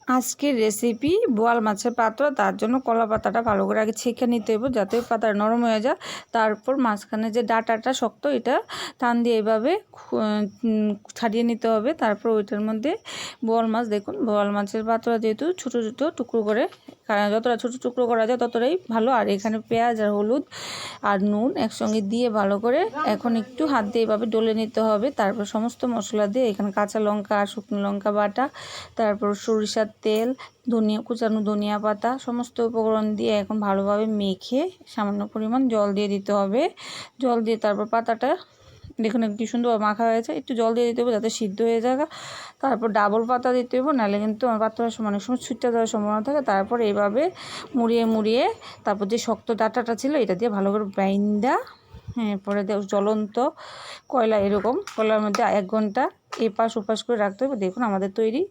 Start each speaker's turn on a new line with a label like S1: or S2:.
S1: আজকের রেসিপি বোয়াল মাছের পাতোয়া। তার জন্য কলা পাতাটা ভালো করে আগে ছেঁকে নিতে হবে যাতে পাতাটা নরম হয়ে যায়। তারপর মাঝখানে যে ডাঁটাটা শক্ত এটা টান দিয়ে এভাবে ছাড়িয়ে নিতে হবে। তারপর ওইটার মধ্যে বোয়াল মাছ, দেখুন বোয়াল মাছের পাতোয়া যেহেতু ছোটো ছোটো টুকরো করে, যতটা ছোটো টুকরো করা যায় ততটাই ভালো। আর এখানে পেঁয়াজ আর হলুদ আর নুন একসঙ্গে দিয়ে ভালো করে এখন একটু হাত দিয়ে এভাবে ডলে নিতে হবে। তারপর সমস্ত মশলা দিয়ে এখানে কাঁচা লঙ্কা আর শুকনো লঙ্কা বাটা, তারপর সরিষার তেল, কুচানো ধনিয়া পাতা, সমস্ত উপকরণ দিয়ে এখন ভালোভাবে মেখে সামান্য পরিমাণ জল দিয়ে দিতে হবে। জল দিয়ে তারপর পাতাটা দেখুন একটু সুন্দর মাখা হয়েছে, একটু জল দিয়ে দিতে হবে যাতে সিদ্ধ হয়ে যায়। তারপর ডাবল পাতা দিতে হবে, নাহলে কিন্তু আমার পাতার অনেক সময় ছুটতে দেওয়ার সম্ভাবনা থাকে। তারপর এইভাবে মুড়িয়ে মুড়িয়ে তারপর যে শক্ত ডাঁটাটা ছিল এটা দিয়ে ভালো করে বাইন্দা, পরে জ্বলন্ত কয়লা, এরকম কয়লার মধ্যে 1 ঘন্টা এপাশ ওপাশ করে রাখতে হবে। দেখুন আমাদের তৈরি।